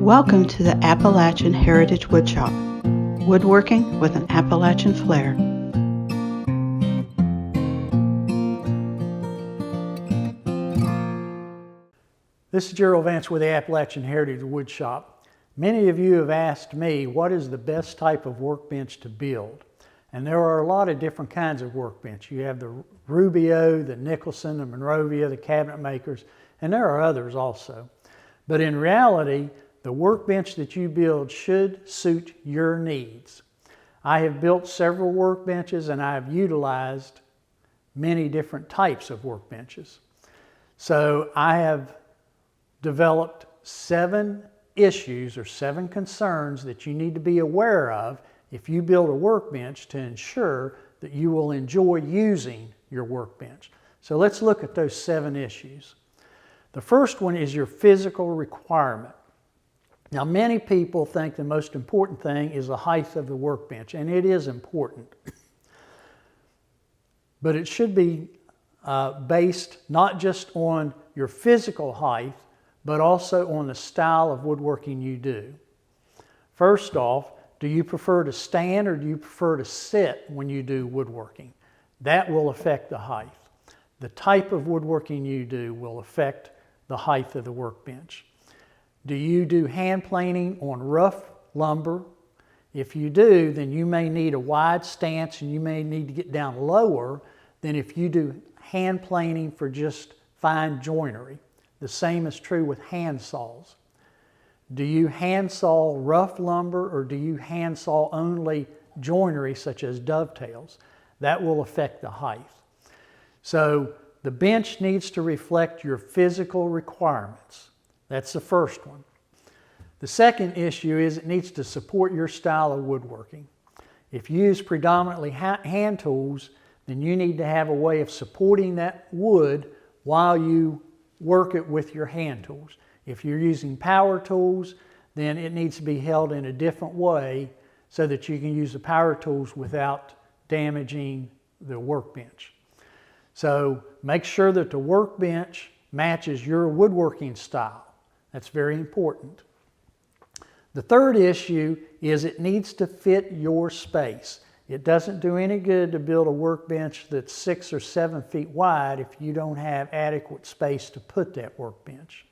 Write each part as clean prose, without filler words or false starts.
Welcome to the Appalachian Heritage Woodshop, woodworking with an Appalachian flair. This is Jerill with the Appalachian Heritage Woodshop. Many of you have asked me what is the best type of workbench to build. And there are a lot of different kinds of workbench. You have the Rubio, the Nicholson, the Monrovia, the cabinet makers, and there are others also. But in reality, the workbench that you build should suit your needs. I have built several workbenches and I have utilized many different types of workbenches. So I have developed 7 issues or 7 concerns that you need to be aware of if you build a workbench to ensure that you will enjoy using your workbench. So let's look at those 7 issues. The first one is your physical requirement. Now, many people think the most important thing is the height of the workbench, and it is important. But it should be based not just on your physical height, but also on the style of woodworking you do. First off, do you prefer to stand or do you prefer to sit when you do woodworking? That will affect the height. The type of woodworking you do will affect the height of the workbench. Do you do hand planing on rough lumber? If you do, then you may need a wide stance and you may need to get down lower than if you do hand planing for just fine joinery. The same is true with hand saws. Do you hand saw rough lumber or do you hand saw only joinery such as dovetails? That will affect the height. So the bench needs to reflect your physical requirements. That's the first one. The second issue is it needs to support your style of woodworking. If you use predominantly hand tools, then you need to have a way of supporting that wood while you work it with your hand tools. If you're using power tools, then it needs to be held in a different way so that you can use the power tools without damaging the workbench. So make sure that the workbench matches your woodworking style. That's very important. The third issue is it needs to fit your space. It doesn't do any good to build a workbench that's 6 or 7 feet wide if you don't have adequate space to put that workbench.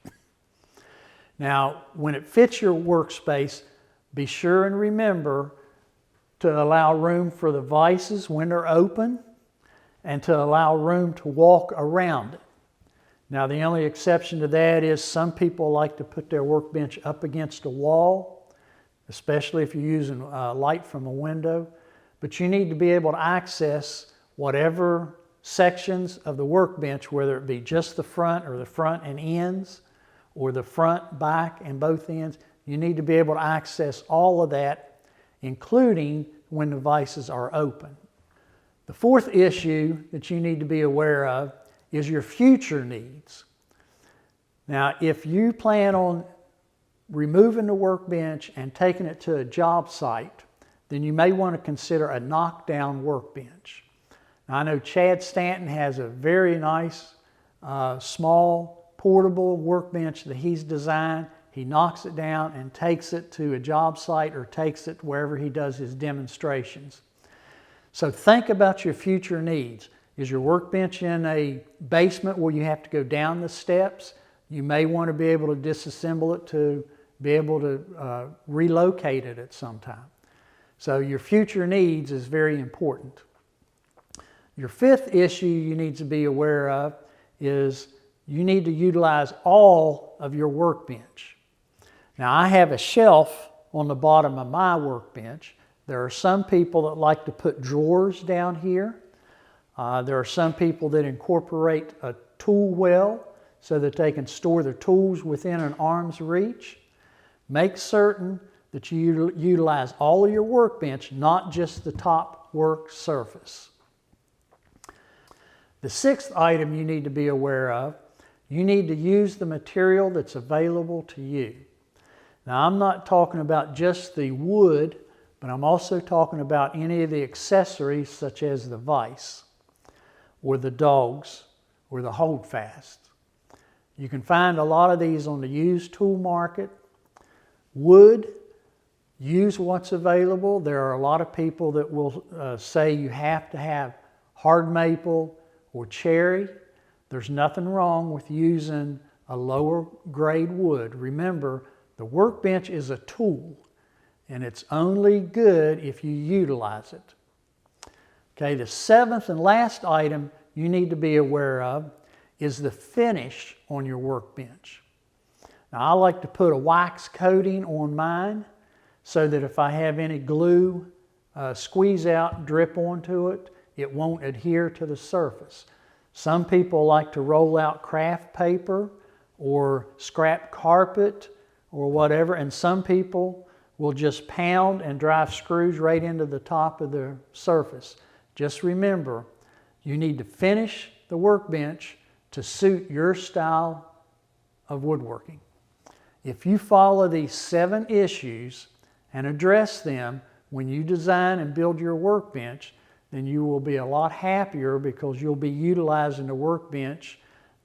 Now, when it fits your workspace, be sure and remember to allow room for the vices when they're open and to allow room to walk around it. Now, the only exception to that is some people like to put their workbench up against a wall, especially if you're using light from a window. But you need to be able to access whatever sections of the workbench, whether it be just the front or the front and ends, or the front, back, and both ends. You need to be able to access all of that, including when the vices are open. The fourth issue that you need to be aware of is your future needs. Now, if you plan on removing the workbench and taking it to a job site, then you may want to consider a knockdown workbench. Now, I know Chad Stanton has a very nice, small, portable workbench that he's designed. He knocks it down and takes it to a job site or takes it wherever he does his demonstrations. So think about your future needs. Is your workbench in a basement where you have to go down the steps? You may want to be able to disassemble it to be able to relocate it at some time. So your future needs is very important. Your fifth issue you need to be aware of is you need to utilize all of your workbench. Now, I have a shelf on the bottom of my workbench. There are some people that like to put drawers down here. There are some people that incorporate a tool well so that they can store their tools within an arm's reach. Make certain that you utilize all of your workbench, not just the top work surface. The sixth item you need to be aware of, you need to use the material that's available to you. Now, I'm not talking about just the wood, but I'm also talking about any of the accessories such as the vise, or the dogs, or the holdfast. You can find a lot of these on the used tool market. wood, use what's available. There are a lot of people that will say you have to have hard maple or cherry. There's nothing wrong with using a lower grade wood. Remember, the workbench is a tool, and it's only good if you utilize it. Okay, the seventh and last item you need to be aware of is the finish on your workbench. Now, I like to put a wax coating on mine so that if I have any glue squeeze out, drip onto it, it won't adhere to the surface. Some people like to roll out craft paper or scrap carpet or whatever, and some people will just pound and drive screws right into the top of the surface. Just remember, you need to finish the workbench to suit your style of woodworking. If you follow these 7 issues and address them when you design and build your workbench, then you will be a lot happier because you'll be utilizing a workbench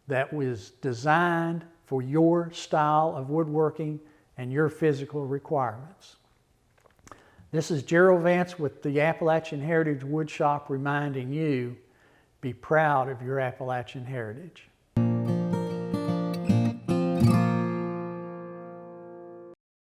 that was designed for your style of woodworking and your physical requirements. This is Jerill Vance with the Appalachian Heritage Woodshop reminding you, be proud of your Appalachian heritage.